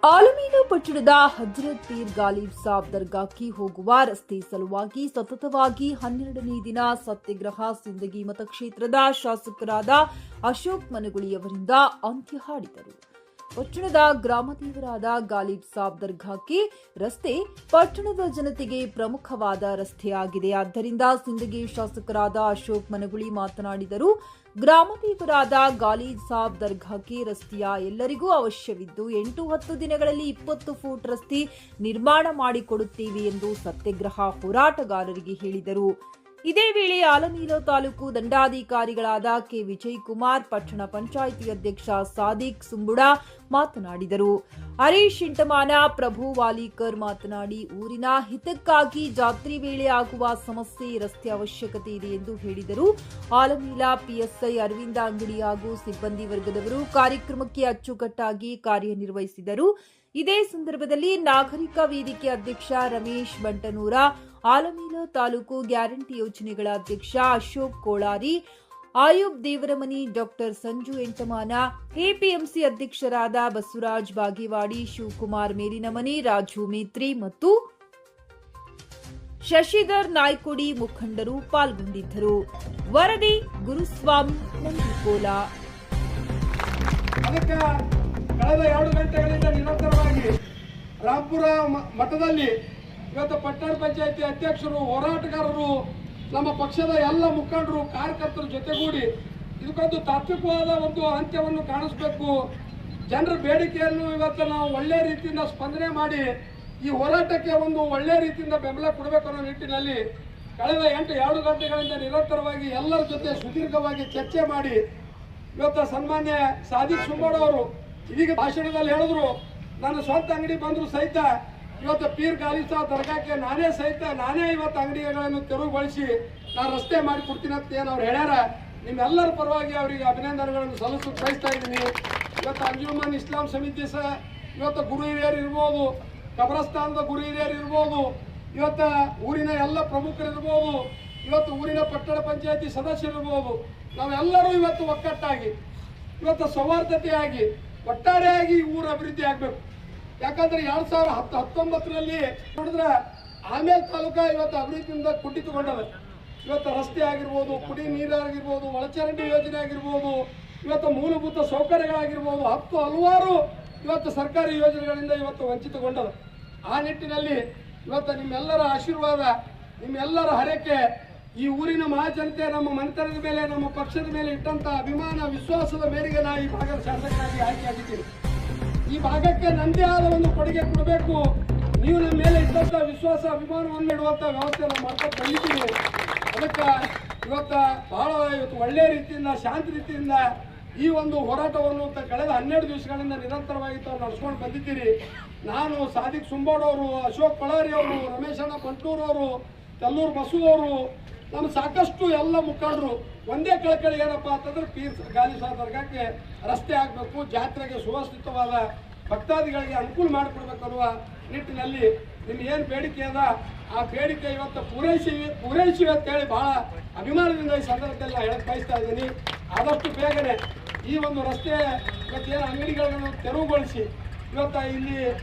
ಆಲಮೀನ ಪಟ್ಟಣದ ಹಜರತ್ ಪೀರ್ ಗಾಲಿಬ್ ಸಾಬ್ ದರ್ಗಾಕ್ಕೆ ಹೋಗುವ ರಸ್ತೆ ಸಲುವಾಗಿ ಸತತವಾಗಿ 12ನೇ ದಿನ ಸತ್ಯಾಗ್ರಹ ಸಿಂದಗಿ ಮತಕ್ಷೇತ್ರದ ಶಾಸಕರಾದ ಅಶೋಕ್ ಮನಗುಳಿಯವರಿಂದ ಅಂತ್ಯ ಹಾಡಿದರು. ಪಟ್ಟಣದ ಗ್ರಾಮದೇವರಾದ ಗಾಲಿಬ್ ಸಾಬ್ ದರ್ಗಾಕ್ಕೆ ರಸ್ತೆ ಪಟ್ಟಣದ ಜನತೆಗೆ ಪ್ರಮುಖವಾದ ರಸ್ತೆಯಾಗಿದೆ. ಆದ್ದರಿಂದ ಸಿಂದಗಿ ಶಾಸಕರಾದ ಅಶೋಕ್ ಮನಗುಳಿ ಮಾತನಾಡಿದರು. ಗ್ರಾಮದೇವರಾದ ಗಾಲಿಬ್ ಸಾಬ್ ದರ್ಗಾಕ್ಕೆ ರಸ್ತೆಯ ಎಲ್ಲರಿಗೂ ಅವಶ್ಯವಿದ್ದು 8-10 ದಿನಗಳಲ್ಲಿ 20 ಫೂಟ್ ರಸ್ತೆ ನಿರ್ಮಾಣ ಮಾಡಿಕೊಡುತ್ತೇವೆ ಎಂದು ಸತ್ಯಾಗ್ರಹ ಹೋರಾಟಗಾರರಿಗೆ ಹೇಳಿದರು. ಇದೇ ವೇಳೆ ಆಲಮೀನ ತಾಲೂಕು ದಂಡಾಧಿಕಾರಿಗಳಾದ ಕೆ ವಿಜಯಕುಮಾರ್, ಪಟ್ಟಣ ಪಂಚಾಯಿತಿ ಅಧ್ಯಕ್ಷ ಸಾದಿಕ್ ಸುಂಬುಡ ಮಾತನಾಡಿದರು. ಹರೀಶ್ ಇಂಟಮಾನ, ಪ್ರಭು ವಾಲಿಕರ್ ಮಾತನಾಡಿ, ಊರಿನ ಹಿತಕ್ಕಾಗಿ ಜಾತ್ರೆ ವೇಳೆ ಆಗುವ ಸಮಸ್ಯೆ ರಸ್ತೆ ಅವಶ್ಯಕತೆ ಇದೆ ಎಂದು ಹೇಳಿದರು. ಆಲಮೀನ ಪಿಎಸ್ಐ ಅರವಿಂದ ಅಂಗಡಿ ಹಾಗೂ ಸಿಬ್ಬಂದಿ ವರ್ಗದವರು ಕಾರ್ಯಕ್ರಮಕ್ಕೆ ಅಚ್ಚುಕಟ್ಟಾಗಿ ಕಾರ್ಯನಿರ್ವಹಿಸಿದರು. ಇದೇ ಸಂದರ್ಭದಲ್ಲಿ ನಾಗರಿಕ ವೇದಿಕೆ ಅಧ್ಯಕ್ಷ ರಮೇಶ್ ಬಂಟನೂರ, ಆಲಮೀನ ತಾಲೂಕು ಗ್ಯಾರಂಟಿ ಯೋಜನೆಗಳ ಅಧ್ಯಕ್ಷ ಅಶೋಕ್ ಕೋಳಾರಿ, ಆಯುಬ್ ದೇವರಮನಿ, ಡಾಕ್ಟರ್ ಸಂಜು ಎಂಟಮಾನ, ಎಪಿಎಂಸಿ ಅಧ್ಯಕ್ಷರಾದ ಬಸವರಾಜ್ ಬಾಗೇವಾಡಿ, ಶಿವಕುಮಾರ್ ಮೇಲಿನಮನಿ, ರಾಜು ಮೇತ್ರಿ ಮತ್ತು ಶಶಿಧರ್ ನಾಯ್ಕೊಡಿ ಮುಖಂಡರು ಪಾಲ್ಗೊಂಡಿದ್ದರು. ವರದಿ ಗುರುಸ್ವಾಮಿ ನಂದಿಕೋಲ. ಕಳೆದ 2 ಗಂಟೆಗಳಿಂದ ನಿರಂತರವಾಗಿ ರಾಂಪುರ ಮಠದಲ್ಲಿ ಇವತ್ತು ಪಟ್ಟಣ ಪಂಚಾಯಿತಿ ಅಧ್ಯಕ್ಷರು, ಹೋರಾಟಗಾರರು, ನಮ್ಮ ಪಕ್ಷದ ಎಲ್ಲ ಮುಖಂಡರು, ಕಾರ್ಯಕರ್ತರ ಜೊತೆಗೂಡಿ ಇದಕ್ಕೊಂದು ತಾತ್ವಿಕವಾದ ಒಂದು ಅಂತ್ಯವನ್ನು ಕಾಣಿಸಬೇಕು. ಜನರ ಬೇಡಿಕೆಯನ್ನು ಇವತ್ತು ನಾವು ಒಳ್ಳೆಯ ರೀತಿಯಿಂದ ಸ್ಪಂದನೆ ಮಾಡಿ ಈ ಹೋರಾಟಕ್ಕೆ ಒಂದು ಒಳ್ಳೆಯ ರೀತಿಯಿಂದ ಬೆಂಬಲ ಕೊಡಬೇಕು ಅನ್ನೋ ನಿಟ್ಟಿನಲ್ಲಿ ಕಳೆದ 2 ಗಂಟೆಗಳಿಂದ ನಿರಂತರವಾಗಿ ಎಲ್ಲರ ಜೊತೆ ಸುದೀರ್ಘವಾಗಿ ಚರ್ಚೆ ಮಾಡಿ ಇವತ್ತು ಸನ್ಮಾನ್ಯ ಸಾದಿಕ್ ಸುಂಬೋಡ್ ಅವರು ಇದೀಗ ಭಾಷಣದಲ್ಲಿ ಹೇಳಿದ್ರು, ನನ್ನ ಸ್ವಂತ ಅಂಗಡಿ ಬಂದರೂ ಸಹಿತ ಇವತ್ತು ಪೀರ್ ಗಾಲಿಬ್ ಸಾಬ್ ದರ್ಗಾಕ್ಕೆ ನಾನೇ ಇವತ್ತು ಅಂಗಡಿಗಳನ್ನು ತೆರವುಗೊಳಿಸಿ ನಾನು ರಸ್ತೆ ಮಾಡಿ ಕೊಡ್ತೀನಿ ಅಂತ ಏನು ಅವ್ರು ಹೇಳ್ಯಾರ. ನಿಮ್ಮೆಲ್ಲರ ಪರವಾಗಿ ಅವರಿಗೆ ಅಭಿನಂದನೆಗಳನ್ನು ಸಲ್ಲಿಸೋಕೆ ಬಯಸ್ತಾ ಇದ್ದೀನಿ. ಇವತ್ತು ಅಂಜುಮನ್ ಇಸ್ಲಾಂ ಸಮಿತಿ ಇವತ್ತು ಗುರು ಹಿರಿಯರು ಇರ್ಬೋದು, ಕಬ್ರಸ್ತಾನದ ಗುರು ಹಿರಿಯರು ಇರ್ಬೋದು, ಇವತ್ತು ಊರಿನ ಎಲ್ಲ ಪ್ರಮುಖರು ಇರ್ಬೋದು, ಇವತ್ತು ಊರಿನ ಪಟ್ಟಣ ಪಂಚಾಯತಿ ಸದಸ್ಯರಿರ್ಬೋದು, ನಾವೆಲ್ಲರೂ ಇವತ್ತು ಒಕ್ಕಟ್ಟಾಗಿ ಇವತ್ತು ಸೌಹಾರ್ದತೆಯಾಗಿ ಒಟ್ಟಾರೆಯಾಗಿ ಊರ ಅಭಿವೃದ್ಧಿ ಆಗಬೇಕು. ಯಾಕಂದ್ರೆ 2019ರಲ್ಲಿ ನೋಡಿದ್ರೆ ಆಮೇಲೆ ತಾಲೂಕ ಇವತ್ತು ಅಭಿವೃದ್ಧಿಯಿಂದ ಕುಂಠಿತಗೊಂಡದ. ಇವತ್ತು ರಸ್ತೆ ಆಗಿರ್ಬೋದು, ಕುಡಿ ನೀರಾಗಿರ್ಬೋದು, ಒಳಚರಂಡಿ ಯೋಜನೆ ಆಗಿರ್ಬೋದು, ಇವತ್ತು ಮೂಲಭೂತ ಸೌಕರ್ಯಗಳಾಗಿರ್ಬೋದು, ಹಲವಾರು ಇವತ್ತು ಸರ್ಕಾರಿ ಯೋಜನೆಗಳಿಂದ ಇವತ್ತು ವಂಚಿತಗೊಂಡದ. ಆ ನಿಟ್ಟಿನಲ್ಲಿ ಇವತ್ತು ನಿಮ್ಮೆಲ್ಲರ ಆಶೀರ್ವಾದ, ನಿಮ್ಮೆಲ್ಲರ ಹರಕೆ, ಈ ಊರಿನ ಮಹಾಜನತೆ ನಮ್ಮ ಮನೆತನದ ಮೇಲೆ, ನಮ್ಮ ಪಕ್ಷದ ಮೇಲೆ ಇಟ್ಟಂತ ಅಭಿಮಾನ, ವಿಶ್ವಾಸದ ಮೇರೆಗೆ ನಾನು ಈ ಭಾಗದ ಶಾಸಕರಾಗಿ ಆಯ್ಕೆಯಾಗಿದ್ದೀನಿ. ಈ ಭಾಗಕ್ಕೆ ನನ್ನದೇ ಆದ ಒಂದು ಕೊಡುಗೆ ಕೊಡಬೇಕು. ನೀವು ನಮ್ಮ ಮೇಲೆ ಇಟ್ಟಂತ ವಿಶ್ವಾಸ, ಅಭಿಮಾನವನ್ನು ನೀಡುವಂತ ವ್ಯವಸ್ಥೆ ನಾವು ಮಾಡ್ಕೊಂಡು ಬಂದಿದ್ದೀವಿ. ಅದಕ್ಕೆ ಇವತ್ತು ಬಹಳ ಒಳ್ಳೆಯ ರೀತಿಯಿಂದ, ಶಾಂತ ರೀತಿಯಿಂದ ಈ ಒಂದು ಹೋರಾಟವನ್ನು ಕಳೆದ 12 ದಿವಸಗಳಿಂದ ನಿರಂತರವಾಗಿ ತಾವು ನಡೆಸ್ಕೊಂಡು ಬಂದಿದ್ದೀರಿ. ನಾನು, ಸಾದಿಕ್ ಸುಂಬೋಡ್ ಅವರು, ಅಶೋಕ್ ಕೋಳಾರಿ ಅವರು, ರಮೇಶಣ್ಣ ಬಂಟೂರ್ ಅವರು, ತಲ್ಲೂರು ಬಸು ಅವರು, ನಮ್ಮ ಸಾಕಷ್ಟು ಎಲ್ಲ ಮುಖಂಡರು ಒಂದೇ ಕಳಕಳಿ ಏನಪ್ಪಾ ಅಂತಂದ್ರೆ ಪೀರ್ ಗಾಲಿಬ್ ಸಾಬ್ ದರ್ಗಾಕ್ಕೆ ರಸ್ತೆ ಆಗಬೇಕು, ಜಾತ್ರೆಗೆ ಸುವ್ಯವಸ್ಥಿತವಾದ ಭಕ್ತಾದಿಗಳಿಗೆ ಅನುಕೂಲ ಮಾಡಿಕೊಡ್ಬೇಕು ಅನ್ನುವ ನಿಟ್ಟಿನಲ್ಲಿ ನಿಮ್ಮ ಏನು ಬೇಡಿಕೆ ಅದ ಆ ಬೇಡಿಕೆ ಇವತ್ತು ಪೂರೈಸಿವೆ ಅಂತೇಳಿ ಬಹಳ ಅಭಿಮಾನದಿಂದ ಈ ಸಂದರ್ಭದಲ್ಲಿ ಹೇಳಕ್ ಬಯಸ್ತಾ ಇದ್ದೀನಿ. ಆದಷ್ಟು ಬೇಗನೆ ಈ ಒಂದು ರಸ್ತೆ ಇವತ್ತೇನು ಅಂಗಡಿಗಳನ್ನು ತೆರವುಗೊಳಿಸಿ ಇವತ್ತು ಇಲ್ಲಿ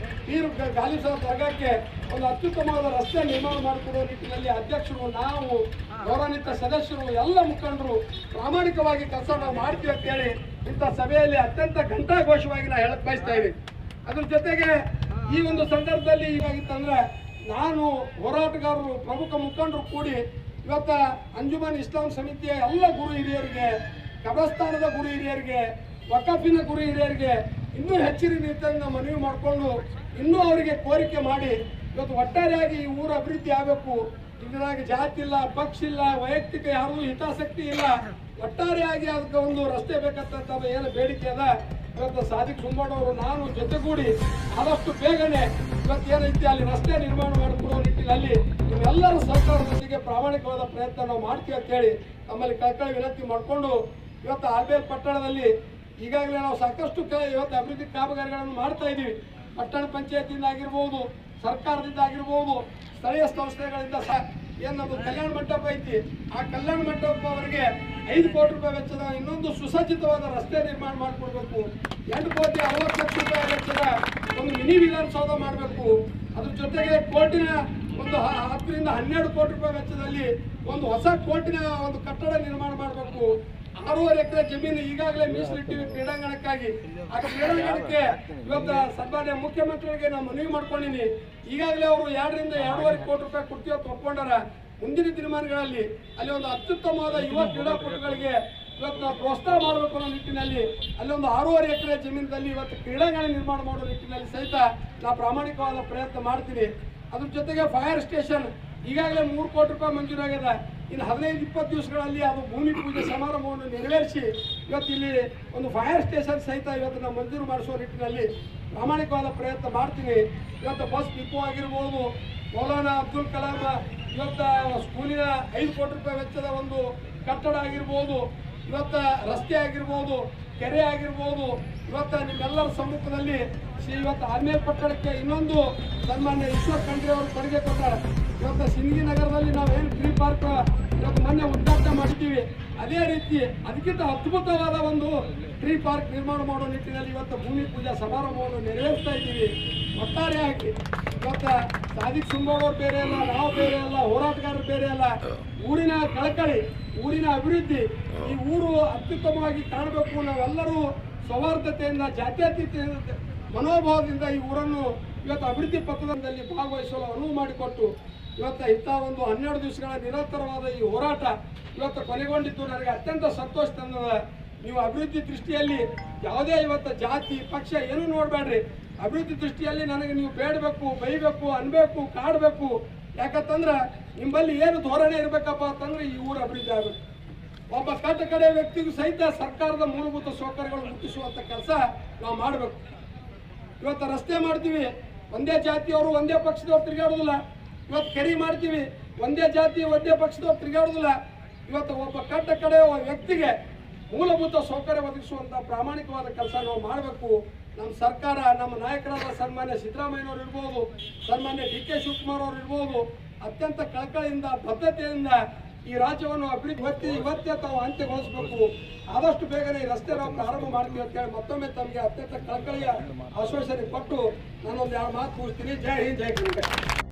ಪೀರ್ ಗಾಲಿಬ್ ಸಾಬ್ ದರ್ಗಾಕ್ಕೆ ಒಂದು ಅತ್ಯುತ್ತಮವಾದ ರಸ್ತೆ ನಿರ್ಮಾಣ ಮಾಡಿಕೊಡುವ ನಿಟ್ಟಿನಲ್ಲಿ ಅಧ್ಯಕ್ಷರು, ನಾವು, ಗೌರವಾನ್ವಿತ ಸದಸ್ಯರು, ಎಲ್ಲ ಮುಖಂಡರು ಪ್ರಾಮಾಣಿಕವಾಗಿ ಕೆಲಸ ನಾವು ಮಾಡ್ತೀವಿ ಅಂತೇಳಿ ಇಂಥ ಸಭೆಯಲ್ಲಿ ಅತ್ಯಂತ ಘಂಟಾಘೋಷವಾಗಿ ನಾವು ಹೇಳಕ್ ಬಯಸ್ತಾ ಇದ್ದೀವಿ. ಅದ್ರ ಜೊತೆಗೆ ಈ ಒಂದು ಸಂದರ್ಭದಲ್ಲಿ ಏನಾಗಿತ್ತಂದ್ರೆ ನಾನು, ಹೋರಾಟಗಾರರು, ಪ್ರಮುಖ ಮುಖಂಡರು ಕೂಡಿ ಇವತ್ತು ಅಂಜುಮನ್ ಇಸ್ಲಾಂ ಸಮಿತಿಯ ಎಲ್ಲ ಗುರು ಹಿರಿಯರಿಗೆ, ಕಬ್ರಸ್ತಾನದ ಗುರು ಹಿರಿಯರಿಗೆ, ವಕಾಫಿನ ಗುರು ಹಿರಿಯರಿಗೆ ಇನ್ನೂ ಹೆಚ್ಚಿನ ರೀತಿಯಿಂದ ಮನವಿ ಮಾಡಿಕೊಂಡು ಇನ್ನೂ ಅವರಿಗೆ ಕೋರಿಕೆ ಮಾಡಿ ಇವತ್ತು ಒಟ್ಟಾರೆಯಾಗಿ ಈ ಊರ ಅಭಿವೃದ್ಧಿ ಆಗಬೇಕು. ಇದರಾಗ ಜಾತಿ ಇಲ್ಲ, ಪಕ್ಷ ಇಲ್ಲ, ವೈಯಕ್ತಿಕ ಯಾರೂ ಹಿತಾಸಕ್ತಿ ಇಲ್ಲ, ಒಟ್ಟಾರೆಯಾಗಿ ಅದಕ್ಕೆ ಒಂದು ರಸ್ತೆ ಬೇಕಂತ ಏನು ಬೇಡಿಕೆ ಅದ ಇವತ್ತು ಸಾದಿಕ್ ಸುಂಬೋಡ್ ಅವರು ನಾನು ಜೊತೆಗೂಡಿ ಆದಷ್ಟು ಬೇಗನೆ ಇವತ್ತು ಏನೈತಿ ಅಲ್ಲಿ ರಸ್ತೆ ನಿರ್ಮಾಣ ಮಾಡಿಕೊಡುವ ನಿಟ್ಟಿನಲ್ಲಿ ನಿಮ್ಮೆಲ್ಲರ ಸಹಕಾರದೊಂದಿಗೆ ಪ್ರಾಮಾಣಿಕವಾದ ಪ್ರಯತ್ನ ನಾವು ಮಾಡ್ತೀವಿ ಅಂತ ಹೇಳಿ ನಮ್ಮಲ್ಲಿ ಕಳಕಳಿ ವಿನಂತಿ ಮಾಡಿಕೊಂಡು ಇವತ್ತು ಆಲ್ಬೇಲ್ ಪಟ್ಟಣದಲ್ಲಿ ಈಗಾಗಲೇ ನಾವು ಸಾಕಷ್ಟು ಇವತ್ತು ಅಭಿವೃದ್ಧಿ ಕಾಮಗಾರಿಗಳನ್ನು ಮಾಡ್ತಾ ಇದ್ದೀವಿ. ಪಟ್ಟಣ ಪಂಚಾಯತಿಯಿಂದ ಆಗಿರ್ಬೋದು, ಸರ್ಕಾರದಿಂದ ಆಗಿರ್ಬೋದು, ಸ್ಥಳೀಯ ಸಂಸ್ಥೆಗಳಿಂದ ಏನು ನಮ್ಮದು ಕಲ್ಯಾಣ ಮಂಟಪ ಐತಿ, ಆ ಕಲ್ಯಾಣ ಮಂಟಪ ಅವರಿಗೆ 5 ಕೋಟಿ ರೂಪಾಯಿ ವೆಚ್ಚದ ಇನ್ನೊಂದು ಸುಸಜ್ಜಿತವಾದ ರಸ್ತೆ ನಿರ್ಮಾಣ ಮಾಡಿಕೊಡ್ಬೇಕು. 2 ಕೋಟಿ 60 ಲಕ್ಷ ರೂಪಾಯಿ ವೆಚ್ಚದ ಒಂದು ಮಿನಿ ವಿಧಾನಸೌಧ ಮಾಡಬೇಕು. ಅದ್ರ ಜೊತೆಗೆ ಕೋರ್ಟಿನ ಒಂದು 10 ರಿಂದ 12 ಕೋಟಿ ರೂಪಾಯಿ ವೆಚ್ಚದಲ್ಲಿ ಒಂದು ಹೊಸ ಕೋರ್ಟಿನ ಒಂದು ಕಟ್ಟಡ ನಿರ್ಮಾಣ ಮಾಡಬೇಕು. 6.5 ಎಕರೆ ಜಮೀನು ಈಗಾಗಲೇ ಮೀಸಲಿಟ್ಟಿವಿ ಕ್ರೀಡಾಂಗಣಕ್ಕಾಗಿ. ಆ ಕ್ರೀಡಾಂಗಣಕ್ಕೆ ಇವತ್ತು ಸನ್ಮಾನ್ಯ ಮುಖ್ಯಮಂತ್ರಿಗಳಿಗೆ ನಾನು ಮನವಿ ಮಾಡ್ಕೊಂಡಿನಿ. ಈಗಾಗಲೇ ಅವರು 2 ರಿಂದ 2.5 ಕೋಟಿ ರೂಪಾಯಿ ಕೊಡ್ತೀವಿ ಅಂತ ಒಪ್ಕೊಂಡಾರ. ಮುಂದಿನ ದಿನಮಾನಗಳಲ್ಲಿ ಅಲ್ಲಿ ಒಂದು ಅತ್ಯುತ್ತಮವಾದ ಯುವ ಕ್ರೀಡಾಪಟುಗಳಿಗೆ ಇವತ್ತು ನಾವು ಪ್ರೋತ್ಸಾಹ ಮಾಡಬೇಕು ಅನ್ನೋ ನಿಟ್ಟಿನಲ್ಲಿ ಅಲ್ಲಿ ಒಂದು 6.5 ಎಕರೆ ಜಮೀನಲ್ಲಿ ಇವತ್ತು ಕ್ರೀಡಾಂಗಣ ನಿರ್ಮಾಣ ಮಾಡೋ ನಿಟ್ಟಿನಲ್ಲಿ ಸಹಿತ ನಾವು ಪ್ರಾಮಾಣಿಕವಾದ ಪ್ರಯತ್ನ ಮಾಡ್ತೀನಿ. ಅದ್ರ ಜೊತೆಗೆ ಫೈರ್ ಸ್ಟೇಷನ್ ಈಗಾಗಲೇ 3 ಕೋಟಿ ರೂಪಾಯಿ ಮಂಜೂರಾಗಿದೆ. ಇನ್ನು 15-20 ದಿವಸಗಳಲ್ಲಿ ಅದು ಭೂಮಿ ಪೂಜೆ ಸಮಾರಂಭವನ್ನು ನೆರವೇರಿಸಿ ಇವತ್ತು ಇಲ್ಲಿ ಒಂದು ಫೈರ್ ಸ್ಟೇಷನ್ ಸಹಿತ ಇವತ್ತು ನಾವು ಮಂಜೂರು ಮಾಡಿಸುವ ನಿಟ್ಟಿನಲ್ಲಿ ಪ್ರಾಮಾಣಿಕವಾದ ಪ್ರಯತ್ನ ಮಾಡ್ತೀನಿ. ಇವತ್ತು ಬಸ್ ಡಿಪೋ ಆಗಿರ್ಬೋದು, ಮೌಲಾನಾ ಅಬ್ದುಲ್ ಕಲಾಂ ಇವತ್ತು ಸ್ಕೂಲಿನ 5 ಕೋಟಿ ರೂಪಾಯಿ ವೆಚ್ಚದ ಒಂದು ಕಟ್ಟಡ ಆಗಿರ್ಬೋದು, ಇವತ್ತು ರಸ್ತೆ ಆಗಿರ್ಬೋದು, ಕೆರೆ ಆಗಿರ್ಬೋದು, ಇವತ್ತು ನಿಮ್ಮೆಲ್ಲರ ಸಮ್ಮುಖದಲ್ಲಿ ಇವತ್ತು ಆರ್ಮೇಲ್ ಪಟ್ಟಣಕ್ಕೆ ಇನ್ನೊಂದು ಸನ್ಮಾನ್ಯ ಈಶ್ವರ್ ಖಂಡ್ರೆ ಅವರು ಕೊಡುಗೆ ಕೊಟ್ಟಾರೆ. ಇವತ್ತು ಸಿಂದಗಿ ನಗರದಲ್ಲಿ ನಾವೇನು ಟ್ರೀ ಪಾರ್ಕ್ ಇವತ್ತು ಮೊನ್ನೆ ಉದ್ಘಾಟನೆ ಮಾಡಿದ್ದೀವಿ, ಅದೇ ರೀತಿ ಅದಕ್ಕಿಂತ ಅದ್ಭುತವಾದ ಒಂದು ಟ್ರೀ ಪಾರ್ಕ್ ನಿರ್ಮಾಣ ಮಾಡೋ ನಿಟ್ಟಿನಲ್ಲಿ ಇವತ್ತು ಭೂಮಿ ಪೂಜಾ ಸಮಾರಂಭವನ್ನು ನೆರವೇರಿಸ್ತಾ ಇದ್ದೀವಿ. ಒಟ್ಟಾರೆಯಾಗಿ ಇವತ್ತು ಸಾದಿಕ್ ಸುಂಬೋಳವ್ರು ಬೇರೆ ಅಲ್ಲ, ನಾವು ಬೇರೆ ಅಲ್ಲ, ಹೋರಾಟಗಾರರು ಬೇರೆ ಅಲ್ಲ. ಊರಿನ ಕಳಕಳಿ, ಊರಿನ ಅಭಿವೃದ್ಧಿ, ಈ ಊರು ಅತ್ಯುತ್ತಮವಾಗಿ ಕಾಣಬೇಕು. ನಾವೆಲ್ಲರೂ ಸೌಹಾರ್ದತೆಯಿಂದ, ಜಾತ್ಯತೀತ ಮನೋಭಾವದಿಂದ ಈ ಊರನ್ನು ಇವತ್ತು ಅಭಿವೃದ್ಧಿ ಪಥದಲ್ಲಿ ಭಾಗವಹಿಸಲು ಅನುವು ಮಾಡಿಕೊಟ್ಟು ಇವತ್ತು ಇಂಥ ಒಂದು 12 ದಿವಸಗಳ ನಿರಂತರವಾದ ಈ ಹೋರಾಟ ಇವತ್ತು ಕೊನೆಗೊಂಡಿದ್ದು ನನಗೆ ಅತ್ಯಂತ ಸಂತೋಷ ತಂದದ. ನೀವು ಅಭಿವೃದ್ಧಿ ದೃಷ್ಟಿಯಲ್ಲಿ ಯಾವುದೇ ಇವತ್ತು ಜಾತಿ ಪಕ್ಷ ಏನೂ ನೋಡಬೇಡ್ರಿ. ಅಭಿವೃದ್ಧಿ ದೃಷ್ಟಿಯಲ್ಲಿ ನನಗೆ ನೀವು ಬೇಡಬೇಕು, ಬೈಬೇಕು, ಅನ್ಬೇಕು, ಕಾಡಬೇಕು. ಯಾಕಂತಂದ್ರೆ ನಿಮ್ಮಲ್ಲಿ ಏನು ಧೋರಣೆ ಇರಬೇಕಪ್ಪ ಅಂತಂದ್ರೆ ಈ ಊರು ಅಭಿವೃದ್ಧಿ ಆಗಬೇಕು. ಒಬ್ಬ ಕಟ್ಟ ಕಡೆ ವ್ಯಕ್ತಿಗೂ ಸಹಿತ ಸರ್ಕಾರದ ಮೂಲಭೂತ ಸೌಕರ್ಯಗಳು ಮುಟ್ಟಿಸುವಂಥ ಕೆಲಸ ನಾವು ಮಾಡಬೇಕು. ಇವತ್ತು ರಸ್ತೆ ಮಾಡ್ತೀವಿ, ಒಂದೇ ಜಾತಿಯವರು ಒಂದೇ ಪಕ್ಷದವ್ರು ತಿರುಗಾಡೋದಿಲ್ಲ. ಇವತ್ತು ಕೆರೆ ಮಾಡ್ತೀವಿ, ಒಂದೇ ಜಾತಿ ಒಂದೇ ಪಕ್ಷದವ್ರು ತಿರುಗಾಡೋದಿಲ್ಲ. ಇವತ್ತು ಒಬ್ಬ ಕಟ್ಟ ಕಡೆ ವ್ಯಕ್ತಿಗೆ ಮೂಲಭೂತ ಸೌಕರ್ಯ ಒದಗಿಸುವಂಥ ಪ್ರಾಮಾಣಿಕವಾದ ಕೆಲಸ ನಾವು ಮಾಡಬೇಕು. ನಮ್ಮ ಸರ್ಕಾರ, ನಮ್ಮ ನಾಯಕರಾದ ಸನ್ಮಾನ್ಯ ಸಿದ್ದರಾಮಯ್ಯನವರು ಇರ್ಬೋದು, ಸನ್ಮಾನ್ಯ DK ಶಿವಕುಮಾರ್ ಅವರು ಇರ್ಬೋದು, ಅತ್ಯಂತ ಕಳಕಳಿಯಿಂದ ಬದ್ಧತೆಯಿಂದ ಈ ರಾಜ್ಯವನ್ನು ಅಭಿವೃದ್ಧಿ ಇವತ್ತೇ ತಾವು ಅಂತ್ಯಗೊಳಿಸಬೇಕು. ಆದಷ್ಟು ಬೇಗನೆ ಈ ರಸ್ತೆ ನಾವು ಪ್ರಾರಂಭ ಮಾಡ್ತೀವಿ ಅಂತ ಹೇಳಿ ಮತ್ತೊಮ್ಮೆ ತಮಗೆ ಅತ್ಯಂತ ಕಳಕಳಿಯ ಆಶ್ವಾಸನೆ ಕೊಟ್ಟು ನಾನೊಂದು 2 ಮಾತು ಮುಗಿಸ್ತೀನಿ. ಜೈ ಹಿಂದ್, ಜೈ ಕರ್ನಾಟಕ.